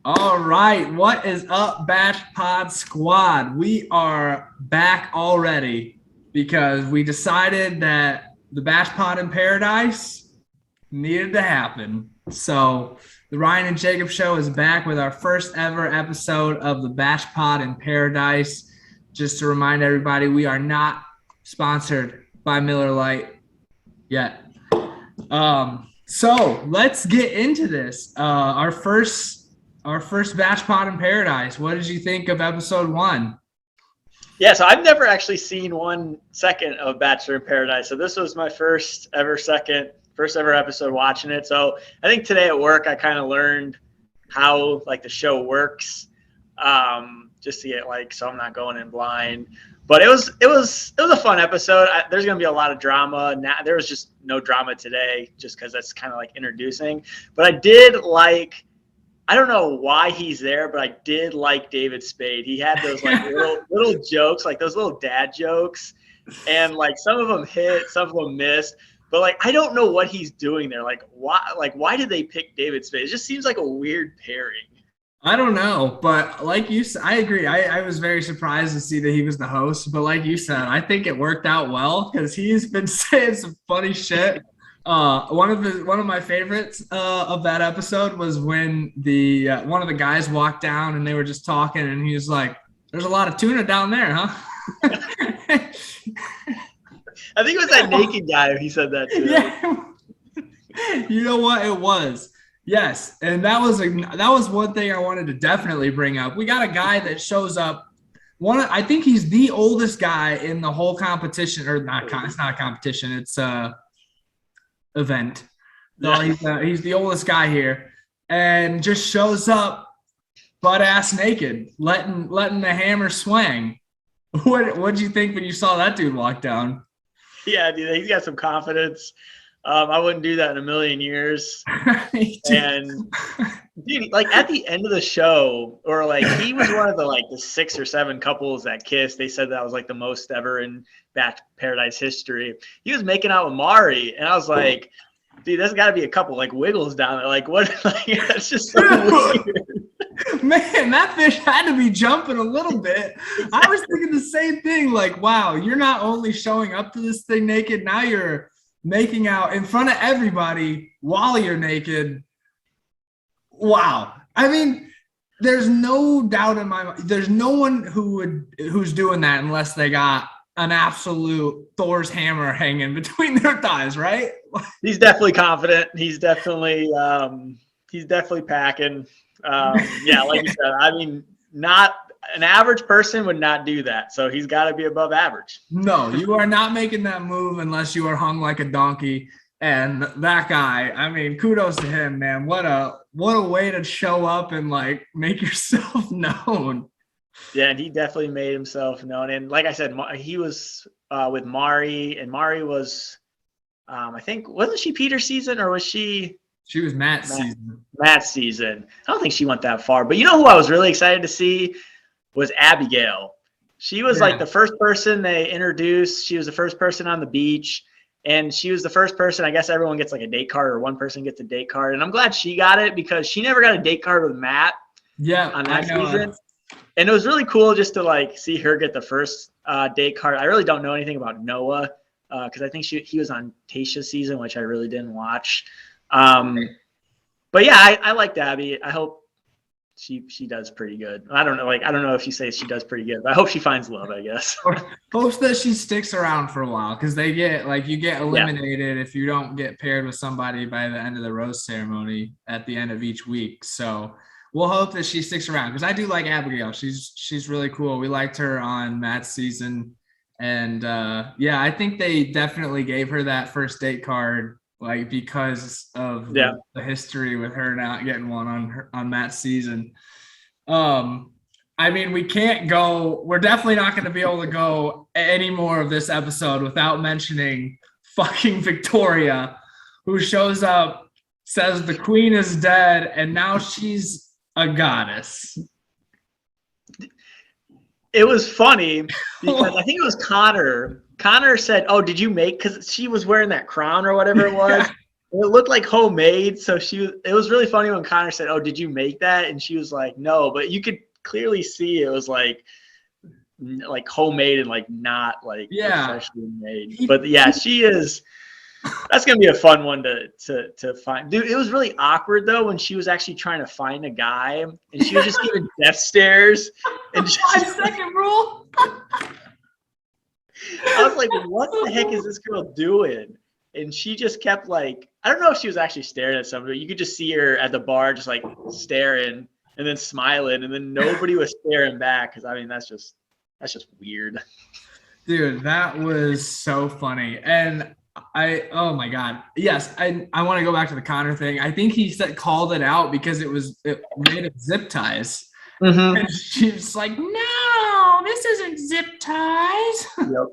All right, what is up, BachPod squad? We are back already because we decided that the BachPod in Paradise needed to happen. So the Ryan and Jacob show is back with our first ever episode of the BachPod in Paradise. Just to remind everybody, we are not sponsored by Miller Lite yet. So let's get into this. Our first batch pod in paradise. What did you think of episode 1? Yeah, so I've never actually seen 1 second of Bachelor in Paradise. So this was my first ever episode watching it. So I think today at work I kind of learned how like the show works, just to get so I'm not going in blind. But it was a fun episode. There's gonna be a lot of drama. Now there was just no drama today, just because that's kind of like introducing. But I did like. I don't know why he's there, but I did like David Spade. He had those like little jokes, like those little dad jokes, and like some of them hit, some of them missed. But like I don't know what he's doing there. Like why did they pick David Spade? It just seems like a weird pairing. I don't know, but like you said, I agree. I was very surprised to see that he was the host, but like you said, I think it worked out well because he's been saying some funny shit. One of my favorites of that episode was when the one of the guys walked down and they were just talking, and he was like, "There's a lot of tuna down there, huh?" I think it was that naked guy who said that too. Yeah. You know what? It was. Yes, and that was one thing I wanted to definitely bring up. We got a guy that shows up. I think he's the oldest guy in the whole competition, or not? It's not a competition. It's event. So he's the oldest guy here, and just shows up butt ass naked, letting the hammer swing. What did you think when you saw that dude walk down? Yeah, dude, he's got some confidence. I wouldn't do that in a million years. And dude, like at the end of the show, or like he was one of the 6 or 7 couples that kissed. They said that was like the most ever in Paradise history. He was making out with Mari, and I was like, dude, there's got to be a couple like wiggles down there. Like what? Like that's just so weird. Man, that fish had to be jumping a little bit. I was thinking the same thing. Like, wow, you're not only showing up to this thing naked, now you're making out in front of everybody while you're naked. Wow. I mean, there's no doubt in my mind. There's no one who's doing that unless they got an absolute Thor's hammer hanging between their thighs, right? He's definitely confident. He's definitely packing. Yeah, like you said, I mean, not an average person would not do that. So he's got to be above average. No, you are not making that move unless you are hung like a donkey. And that guy, I mean, kudos to him, man. What a way to show up and like make yourself known. Yeah, and he definitely made himself known. And like I said, he was with Mari, and Mari was, I think, wasn't she Peter's season, or was she? She was Matt's season. Matt's season. I don't think she went that far. But you know who I was really excited to see was Abigail. She was like the first person they introduced. She was the first person on the beach. And she was the first person, I guess everyone gets like a date card, or one person gets a date card. And I'm glad she got it because she never got a date card with Matt on that season. And it was really cool just to like see her get the first date card. I really don't know anything about Noah because I think he was on Tayshia's season, which I really didn't watch. But yeah, I liked Abby. I hope she does pretty good. I don't know if you say she does pretty good, but I hope she finds love, I guess. Hopes that she sticks around for a while, because you get eliminated if you don't get paired with somebody by the end of the rose ceremony at the end of each week. So we'll hope that she sticks around, because I do like Abigail. She's really cool. We liked her on Matt's season. And I think they definitely gave her that first date card because of the history with her not getting one on Matt's season. I mean, we're definitely not going to be able to go any more of this episode without mentioning fucking Victoria, who shows up, says the queen is dead, and now she's a goddess. It was funny because I think it was Connor. Connor said, "Oh, did you make?" Because she was wearing that crown or whatever it was. It looked like homemade. So it was really funny when Connor said, "Oh, did you make that?" And she was like, "No," but you could clearly see it was like homemade and like not like Yeah. professionally made. But yeah, she is. That's gonna be a fun one to find. Dude, it was really awkward though when she was actually trying to find a guy and she was just giving death stares and just, 5-second rule. I was like, what the heck is this girl doing? And she just kept like, I don't know if she was actually staring at somebody. You could just see her at the bar just like staring and then smiling, and then nobody was staring back. Cause I mean, that's just weird. Dude, that was so funny. And oh my God. Yes, I want to go back to the Connor thing. I think he called it out because it made of zip ties. Mm-hmm. And she's like, no, this isn't zip ties. Yep.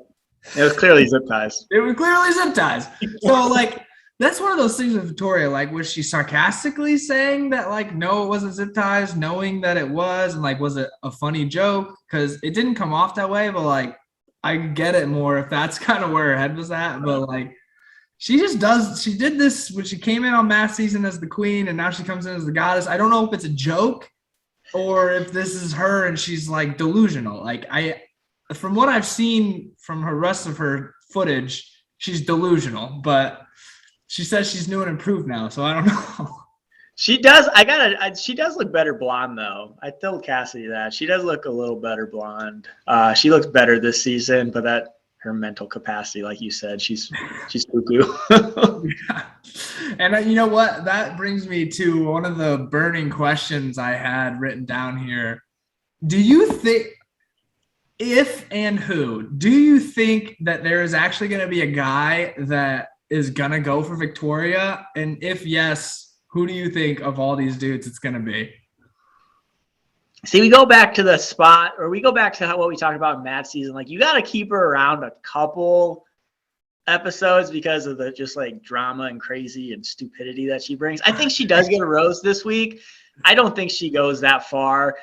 It was clearly zip ties. It was clearly zip ties. So like, that's one of those things with Victoria. Like, was she sarcastically saying that, like, no, it wasn't zip ties, knowing that it was, and like, was it a funny joke? Because it didn't come off that way, but like, I get it more if that's kind of where her head was at. But like, she did this when she came in on Matt's season as the queen, and now she comes in as the goddess. I don't know if it's a joke or if this is her and she's like delusional. Like, from what I've seen from her rest of her footage, she's delusional, but she says she's new and improved now, so I don't know. She does. She does look better blonde, though. I told Cassidy that she does look a little better blonde. She looks better this season, but her mental capacity, like you said, she's cuckoo. Yeah. And you know what? That brings me to one of the burning questions I had written down here. Do you think, if and who, do you think that there is actually going to be a guy that is going to go for Victoria? And if yes, who do you think of all these dudes it's going to be? See, we go back to the spot, or we go back to what we talked about in Matt's season. Like, you got to keep her around a couple episodes because of the just like drama and crazy and stupidity that she brings. I think she does get a rose this week. I don't think she goes that far,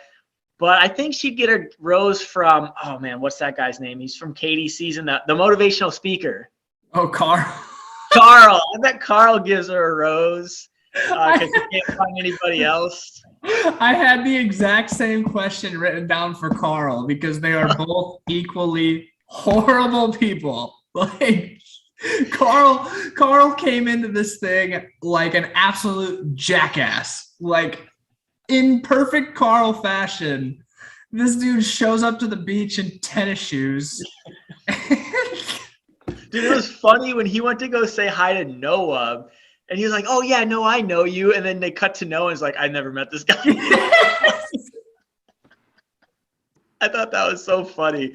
but I think she'd get a rose from, oh man, what's that guy's name? He's from Katie's season, the motivational speaker. Oh, Carl. Carl. I bet Carl gives her a rose because he can't find anybody else. I had the exact same question written down for Carl because they are both equally horrible people. Like, Carl came into this thing like an absolute jackass. Like, in perfect Carl fashion, this dude shows up to the beach in tennis shoes. Dude, it was funny when he went to go say hi to Noah, and he was like, "Oh yeah, no, I know you." And then they cut to Noah, and he's like, "I never met this guy." I thought that was so funny.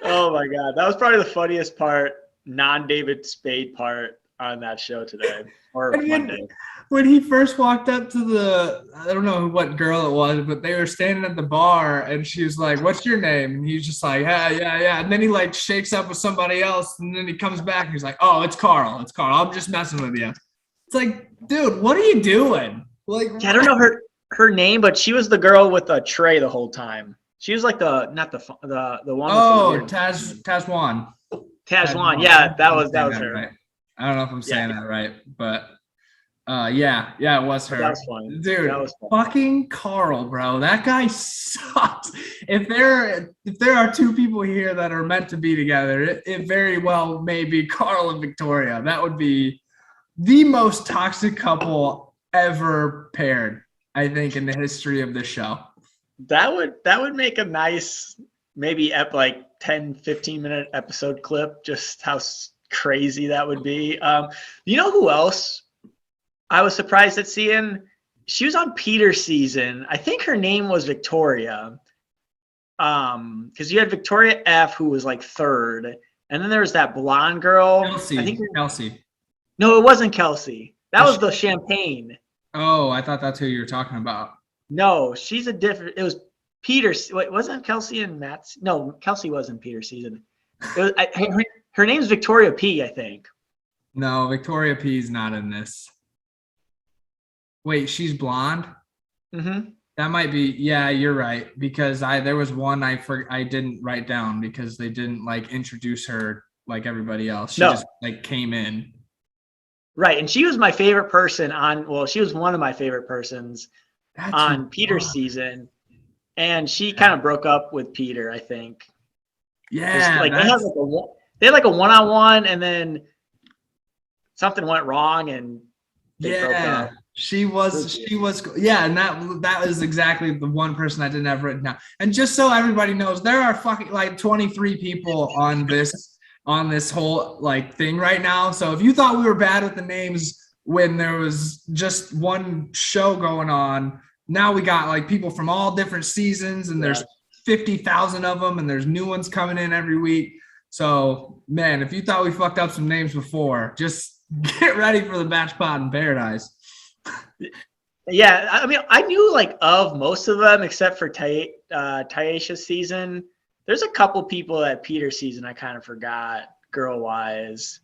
Oh my God, that was probably the funniest part, non-David Spade part on that show today or Monday. When he first walked up to I don't know what girl it was, but they were standing at the bar and she was like, "What's your name?" And he's just like, yeah. And then he like shakes up with somebody else and then he comes back and he's like, "Oh, it's Carl. It's Carl. I'm just messing with you." It's like, dude, what are you doing? Like, yeah, I don't know her name, but she was the girl with the tray the whole time. She was like the one. Oh, Tazwan. Tazwan. Yeah, that was her. Right. I don't know if I'm saying that right, but yeah, it was her. That was fun. Dude, that was fun. Fucking Carl, bro. That guy sucks. If there are two people here that are meant to be together, it very well may be Carl and Victoria. That would be the most toxic couple ever paired, I think, in the history of this show. That would make a nice, maybe like 10, 15-minute episode clip, just how crazy that would be. You know who else I was surprised at seeing? She was on Peter's season. I think her name was Victoria. Because you had Victoria F, who was like third, and then there was that blonde girl. Kelsey. No, it wasn't Kelsey. That was the champagne. Oh, I thought that's who you were talking about. No, she's a different. It was Peter's. Wait, wasn't Kelsey and Matt's? No, Kelsey was in Peter's season. Her name's Victoria P, I think. No, Victoria P is not in this. Wait, she's blonde? Mm-hmm. That might be. Yeah, you're right. Because there was one I didn't write down because they didn't like introduce her like everybody else. She just like came in. Right. And she was my favorite person she was one of my favorite persons on Peter's season. And she kind of broke up with Peter, I think. Yeah. Like they had like a one-on-one, and then something went wrong and they broke up. She was, yeah, and that was exactly the one person I didn't have written down. And just so everybody knows, there are fucking like 23 people on this whole like thing right now. So if you thought we were bad with the names when there was just one show going on, now we got like people from all different seasons, and there's 50,000 of them, and there's new ones coming in every week. So man, if you thought we fucked up some names before, just get ready for the BachPod in Paradise. Yeah, I mean, I knew like of most of them except for Taisha's season. There's a couple people at Peter's season I kind of forgot girl-wise,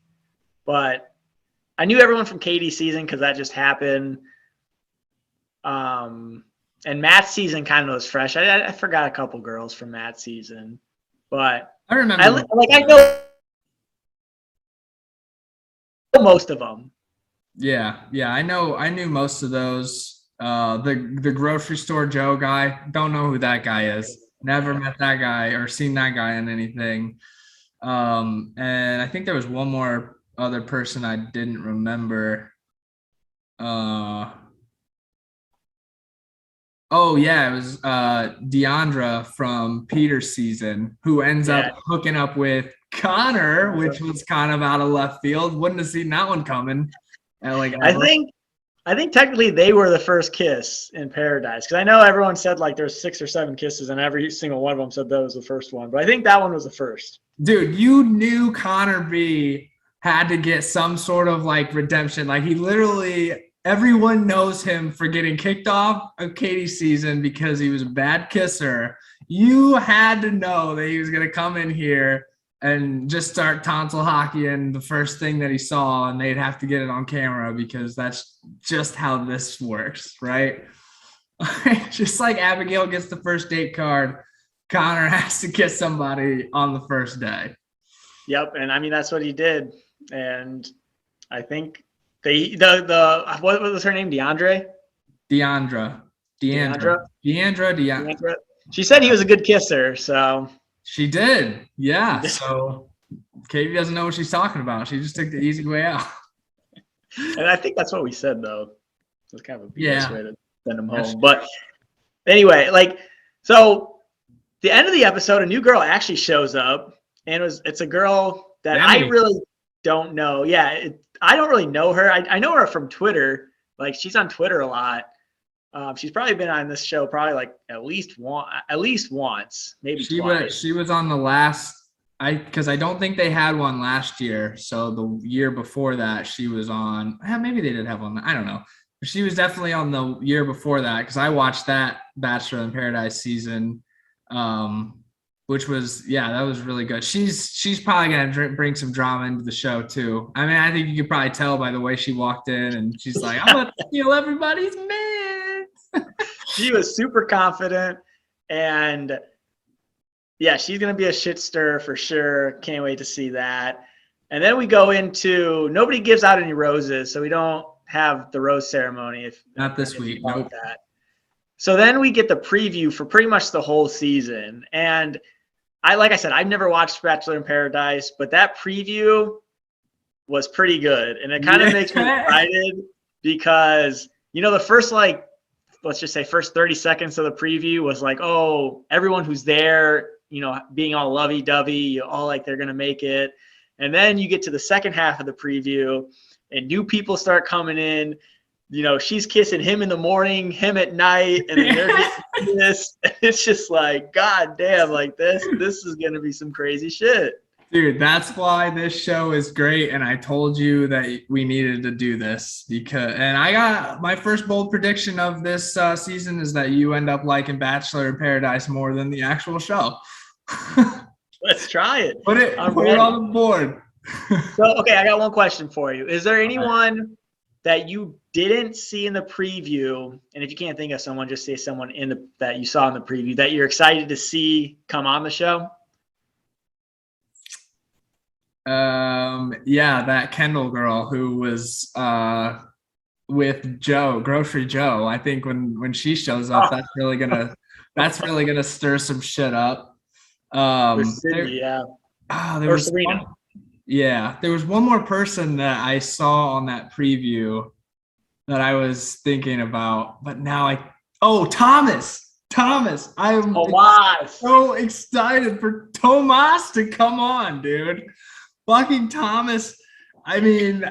but I knew everyone from Katie's season because that just happened. And Matt's season kind of was fresh. I forgot a couple girls from Matt's season, but I remember. I know most of them. Yeah, I knew most of those. The grocery store Joe guy, don't know who that guy is. Never met that guy or seen that guy in anything. And I think there was one more other person I didn't remember. Oh yeah, it was Deandra from Peter's season, who ends up hooking up with Connor, which was kind of out of left field. Wouldn't have seen that one coming. I think technically they were the first kiss in Paradise, because I know everyone said like there's 6 or 7 kisses, and every single one of them said that was the first one. But I think that one was the first. Dude, you knew Connor B had to get some sort of like redemption. Like he literally, everyone knows him for getting kicked off of Katie's season because he was a bad kisser. You had to know that he was going to come in here and just start tonsil hockeying the first thing that he saw, and they'd have to get it on camera because that's just how this works, right? Just like Abigail gets the first date card, Connor has to kiss somebody on the first day. Yep, and I mean that's what he did, and I think what was her name? Deandra. She said he was a good kisser, so. She did, yeah. So Katie doesn't know what she's talking about. She just took the easy way out. And I think that's what we said, though. It's kind of a BS way to send them home. But anyway, so the end of the episode, a new girl actually shows up, and it's a girl that I really don't know. Yeah, I don't really know her. I know her from Twitter. Like she's on Twitter a lot. She's probably been on this show probably like at least once, maybe twice. She was on the last, because I don't think they had one last year. So the year before that, she was on. Maybe they did have one. I don't know. But she was definitely on the year before that, because I watched that Bachelor in Paradise season, which was that was really good. She's probably gonna bring some drama into the show too. I mean, I think you could probably tell by the way she walked in, and she's like, "I'm gonna steal everybody's man." She was super confident, and she's gonna be a shit stirrer for sure. Can't wait to see that. And then we go into nobody gives out any roses, so we don't have the rose ceremony. Not this week, nope. That. So then we get the preview for pretty much the whole season, and like I said, I've never watched Bachelor in Paradise, but that preview was pretty good, and it kind of makes me excited because the first let's just say first 30 seconds of the preview was like, oh, everyone who's there, being all lovey-dovey, all like they're going to make it. And then you get to the second half of the preview and new people start coming in. She's kissing him in the morning, him at night, and then they're just this. It's just like, God damn, like this is going to be some crazy shit. Dude, that's why this show is great, and I told you that we needed to do this and I got my first bold prediction of this season is that you end up liking Bachelor in Paradise more than the actual show. Let's try it. Put it on the board. So, okay, I got one question for you. Is there anyone that you didn't see in the preview, and if you can't think of someone, just say someone that you saw in the preview that you're excited to see come on the show? Yeah, that Kendall girl who was with Joe, Grocery Joe. I think when she shows up, Oh, that's really gonna stir some shit up. with There, Sydney, yeah, there or was Serena. one, yeah, there was one more person that I saw on that preview that I was thinking about, but now Thomas. I'm Oh, Moss. so excited for Tomas to come on, dude. Fucking Thomas. I mean,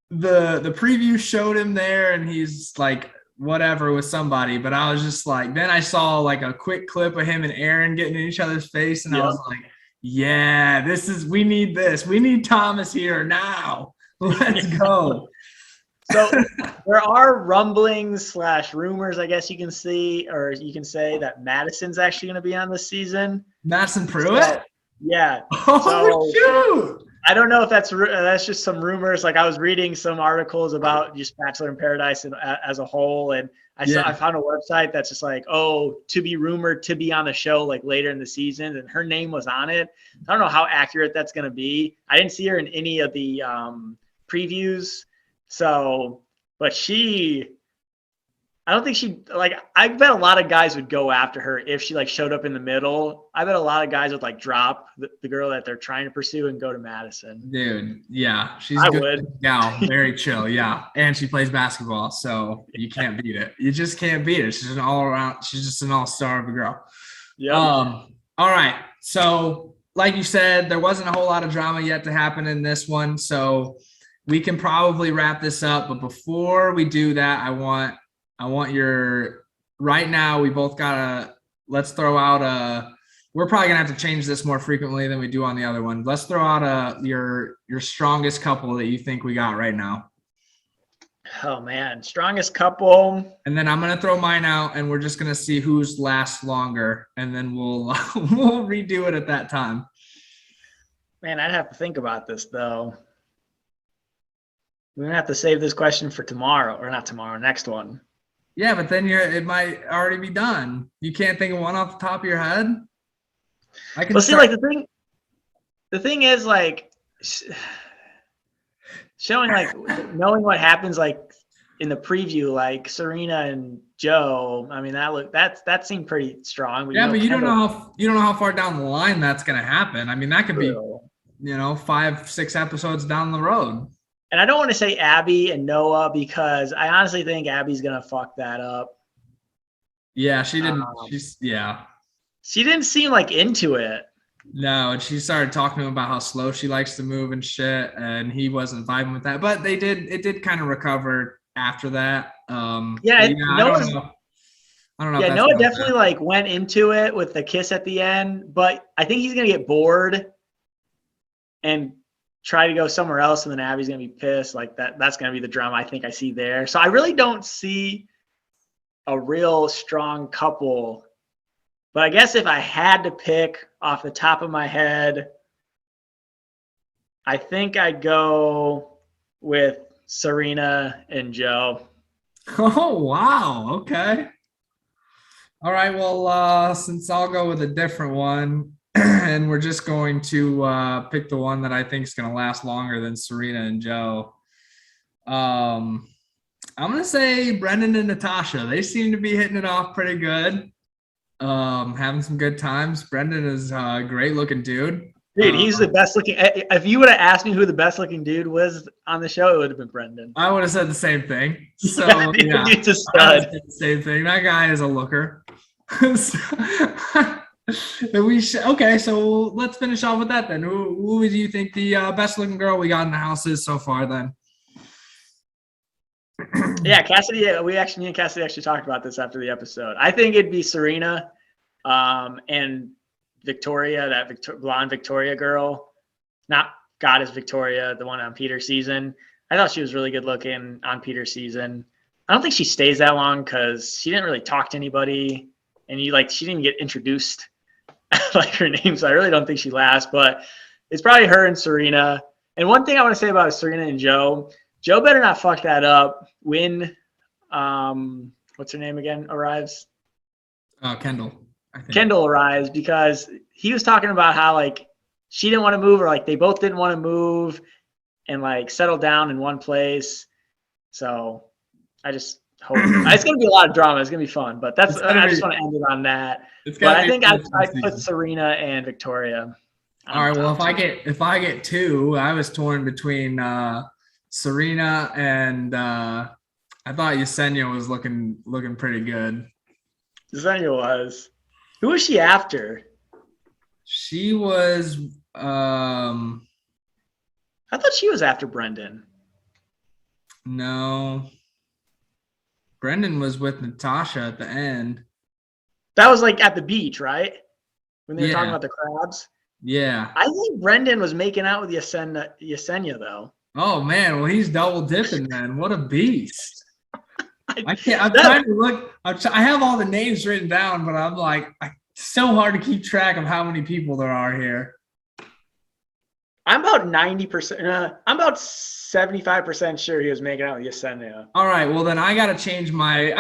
the preview showed him there, and he's like whatever with somebody. But I was just like, then I saw like a quick clip of him and Aaron getting in each other's face, and I Yep. was like, yeah, we need this. We need Thomas here now. Let's go. So there are rumblings slash rumors, I guess you can see, or you can say that Madison's actually going to be on this season. Madison Pruitt. So, yeah. Oh So shoot! I don't know if that's just some rumors. Like I was reading some articles about just Bachelor in Paradise as a whole, and I found a website that's just like, oh, to be rumored to be on the show like later in the season, and her name was on it. I don't know how accurate that's going to be. I didn't see her in any of the previews, so but I don't think she like. I bet a lot of guys would go after her if she like showed up in the middle. I bet a lot of guys would like drop the girl that they're trying to pursue and go to Madison. Dude, yeah, she's I good would. gal, very chill, yeah, and she plays basketball, so you can't beat it. You just can't beat it. She's an all around. She's just an all star of a girl. Yep. All right. So, like you said, there wasn't a whole lot of drama yet to happen in this one, so we can probably wrap this up. But before we do that, I want your right now. We both gotta let's throw out a. We're probably gonna have to change this more frequently than we do on the other one. Let's throw out your strongest couple that you think we got right now. Oh man, strongest couple. And then I'm gonna throw mine out, and we're just gonna see who's lasts longer, and then we'll we'll redo it at that time. Man, I'd have to think about this though. We're gonna have to save this question for tomorrow, or not tomorrow, next one. Yeah, but then it might already be done. You can't think of one off the top of your head. I can. Well, see, like the thing is like showing like knowing what happens like in the preview, like Serena and Joe. I mean, that seemed pretty strong. But yeah, but you don't know how far down the line that's gonna happen. I mean, that could be 5-6 episodes down the road. And I don't want to say Abby and Noah because I honestly think Abby's gonna fuck that up. Yeah, she didn't. She didn't seem like into it. No, and she started talking to him about how slow she likes to move and shit, and he wasn't vibing with that. But it did kind of recover after that. I don't know. I don't know. Yeah, Noah definitely like went into it with the kiss at the end, but I think he's gonna get bored and try to go somewhere else, and then Abby's gonna be pissed. Like that's gonna be the drama I think I see there. So I really don't see a real strong couple. But I guess if I had to pick off the top of my head, I think I'd go with Serena and Joe. Oh wow. Okay. All right. Well, since I'll go with a different one, and we're just going to pick the one that I think is going to last longer than Serena and Joe. I'm going to say Brendan and Natasha. They seem to be hitting it off pretty good. Having some good times. Brendan is a great looking dude. Dude, he's the best looking. If you would have asked me who the best looking dude was on the show, it would have been Brendan. I would have said the same thing. So yeah, he's a stud. Same thing. That guy is a looker. Okay, so let's finish off with that then. Who do you think the best looking girl we got in the house is so far then? Yeah, Cassidy. Me and Cassidy actually talked about this after the episode. I think it'd be Serena, and Victoria, that blonde Victoria girl. Not Goddess Victoria, the one on Peter's season. I thought she was really good looking on Peter's season. I don't think she stays that long because she didn't really talk to anybody, and she didn't get introduced like her name. So I really don't think she lasts. But it's probably her and Serena. And one thing I want to say about Serena and Joe. Joe better not fuck that up when, what's her name again, arrives? Kendall. I think. Kendall arrives because he was talking about how, like, she didn't want to move, or like they both didn't want to move and like settle down in one place. So I just hope it's going to be a lot of drama. It's going to be fun, but I just want to end it on that. But I think I put Serena and Victoria. All right. Well, if I get two, I was torn between Serena and I thought Yesenia was looking pretty good. Yesenia was. Who was she after? She was. I thought she was after Brendan. No. Brendan was with Natasha at the end. That was like at the beach, right? When they were talking about the crabs. Yeah. I think Brendan was making out with Yesenia though. Oh man, well he's double dipping then. What a beast. I can't. I'm trying to look. I have all the names written down, but I'm like, it's so hard to keep track of how many people there are here. I'm about 90%. I'm about 75% sure he was making out with Yesenia. All right, well then I gotta change my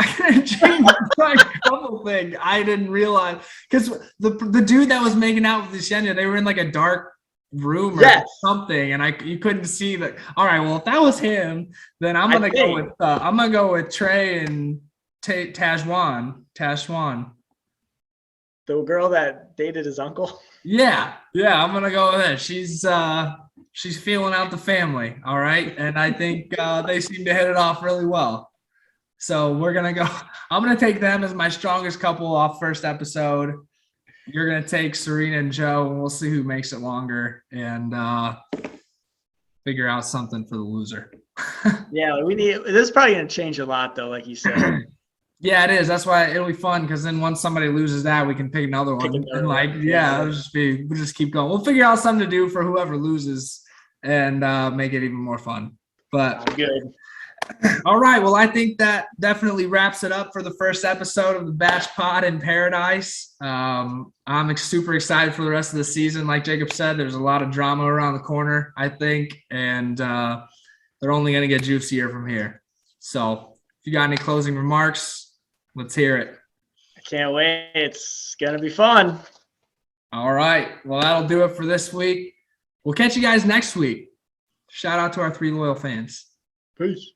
couple thing. I didn't realize because the dude that was making out with Yesenia, they were in like a dark room or something, and you couldn't see that. All right, well if that was him, then I'm gonna go with Trey and Tajwan. The girl that dated his uncle. Yeah, I'm gonna go with it. She's feeling out the family, all right, and I think they seem to hit it off really well. So we're gonna go. I'm gonna take them as my strongest couple off first episode. You're gonna take Serena and Joe, and we'll see who makes it longer and figure out something for the loser. Yeah, this is probably gonna change a lot though, like you said. Yeah, it is. That's why it'll be fun because then once somebody loses that, we can pick another one. And we'll just keep going. We'll figure out something to do for whoever loses and make it even more fun. But good. All right. Well, I think that definitely wraps it up for the first episode of the BachPod in Paradise. I'm super excited for the rest of the season. Like Jacob said, there's a lot of drama around the corner, I think, and they're only going to get juicier from here. So if you got any closing remarks, let's hear it. I can't wait. It's going to be fun. All right. Well, that'll do it for this week. We'll catch you guys next week. Shout out to our 3 loyal fans. Peace.